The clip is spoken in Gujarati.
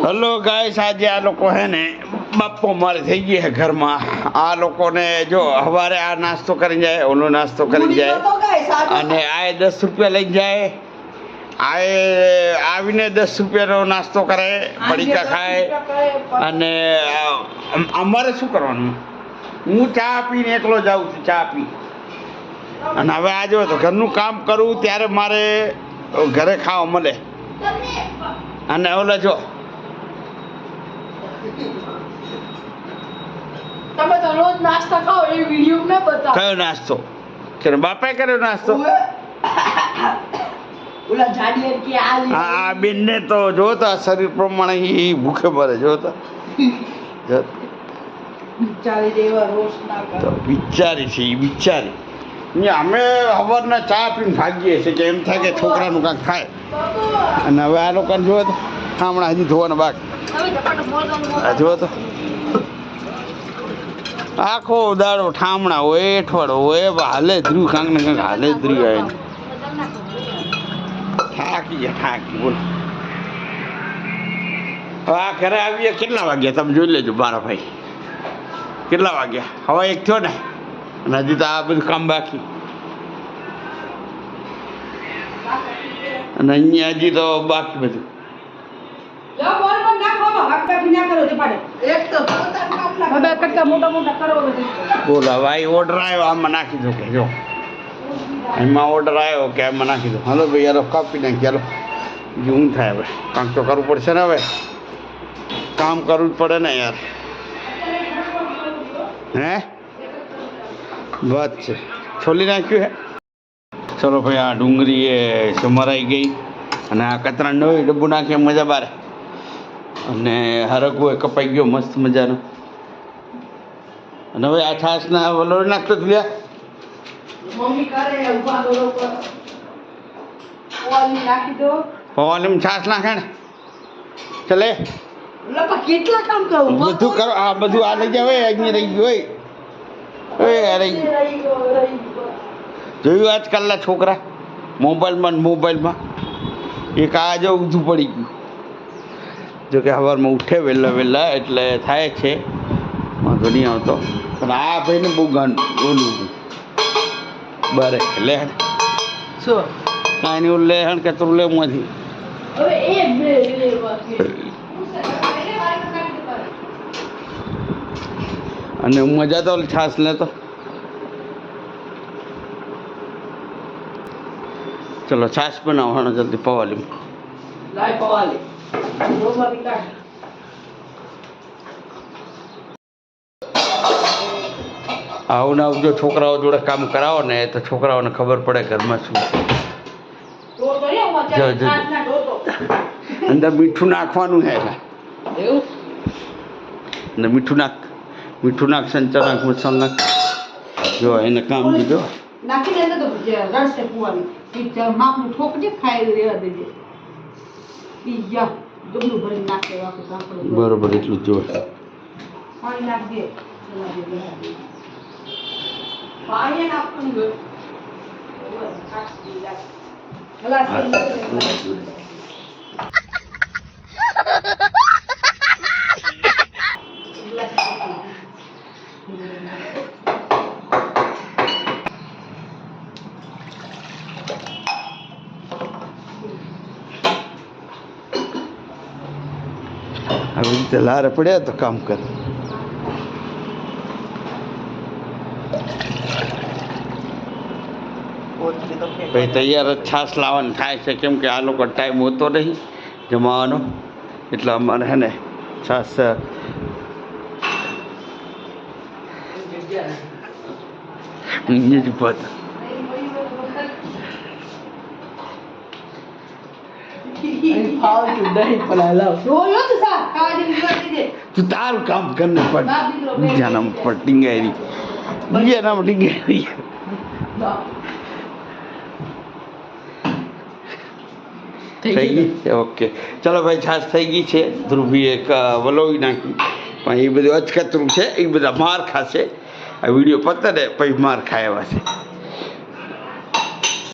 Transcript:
હલો ગાઈસ, આજે આ લોકો હે ને બાપો મારે થઈ ગઈ છે ઘરમાં. આ લોકોને જો સવારે આ નાસ્તો કરી જાય, ઓલો નાસ્તો કરી જાય, અને આ 10 રૂપિયા લઈ જાય. આ આવીને 10 રૂપિયાનો નાસ્તો કરે, પડીકા ખાય. અને અમારે શું કરવાનું? હું ચા પીને એકલો જાઉં છું, ચા પી. અને હવે આ જો તો ઘરનું કામ કરું ત્યારે મારે ઘરે ખાવા મળે. અને ઓલા જો તમે તો રોજ નાસ્તા ખાઓ એ વિડિયો ને બતાવો. કયો નાસ્તો? કે બાપે કર્યો નાસ્તો? ઓલા જાડિયર કે આ બેનને તો જો તો શરીર પ્રમાણે ઈ ભૂખે મરે. જો તો બિચારી દેવા રોજ ના તો કરે. બિચારી છે, ઈ બિચારી. અમે સવારના ચા પીને ભાગીએ છીએ કે એમ થાય કે છોકરાનું કાંઈક થાય. અને હવે આ લોકોને જો તો હમણાં હજી ધોવાના બાકી. જો તો આખો દાડો ઠામણા હોય, એઠવાડો હોય, હાલે ધ્રુવ કાંક ને કાંક હાલે ધ્રુવ આવે. થાકી બોલો. હવે આ ઘરે આવીએ કેટલા વાગ્યા તમે જોઈ લેજો મારા ભાઈ. કેટલા વાગ્યા? હવે 1 થયો ને, અને હજી તો આ બધું કામ બાકી. અને અહીંયા હજી તો બાકી બધું. બોલો ભાઈ, ઓર્ડર આવ્યો આમાં નાખી દો કે જો એમાં ઓર્ડર આવ્યો કે આમાં નાખી દો. હાલો ભાઈ, યાર કાપી નાખી. ચાલો શું થાય હવે? કામ તો કરવું પડશે ને. હવે કામ કરવું જ પડે ને યાર. હે વાત છે, છોલી નાખ્યું હે. ચલો ભાઈ, આ ડુંગળી એ સમારાઈ ગઈ. અને આ કતરા નવી ડબ્બુ નાખીએ મજા બારે. અને હરગવો એ કપાઈ ગયો મસ્ત મજાનો. અને હવે આ છાશના વલોર નાખતો જ લ્યા. મમ્મી કરે ઉભા દો પર ઓલી નાખી દો. પવાલીમાં છાશ નાખે ને. ચલે લપા કેટલા કામ કરું બધું કરો. આ બધું આ લઈ જાવ. અહીંયા રહી ગયું હોય. રહી જોયું આજકાલના છોકરા મોબાઈલમાં એક આ જો ઊંધું પડી ગયું. જો કે સવારમાં ઉઠે વહેલા એટલે થાય છે, વાંધો નહીં આવતો. પણ આ ભાઈને બહુ ગાંડ ઓલું બરે લેહણ શું કાંઈ નહીં. ઓલું લેહણ કે તું લેમાંથી હવે એ બે બાકી અને મજા તો છાશ લેતો. ચલો છાશ બનાવવાનો જલ્દી પવાલીમાં. લાઈ પવાલી રોમાલી કાઢ. આવું ને આવું જો છોકરાઓ જોડે કામ કરાવો ને તો છોકરાઓને ખબર પડે ઘરમાં શું છે. તો રે મજા ના ડોતો અંદર મીઠું નાખવાનું છે. એવું અને મીઠું નાખ, સંચર નાખ, મસાલો નાખ. જો એને કામ દીધો. નાખી દે તો રડશે પુવાની ઈ માપનું ઠોકજે ખાઈ રેવા દેજે. ઈ જા ડબલું ભરી નાખે વાકો સાંકળો બરોબર એટલું જ જોવે. પાણી નાખ દે. પાણી નાખવાનું ગયો. ગ્લાસ આવી રીતે લારે પડ્યા તો કામ કરે. ભાઈ તૈયાર જ છાશ લાવવાનું થાય છે, કેમ કે આ લોકો ટાઈમ હોતો નહીં જમાવાનો. એટલે અમારે હે ને છાશ અહીંયા જ ઉભા હતા. તું તારું કામ કરને પડ. બીજાના પર ટીંગાઈ થઈ ગઈ. ઓકે ચલો ભાઈ, છાશ થઈ ગઈ છે. ધ્રુવી એક વલોવી નાખી, પણ એ બધું અચકતરું છે. એ બધા માર ખાશે. આ વિડીયો પતે ને પછી માર ખાય એવા છે.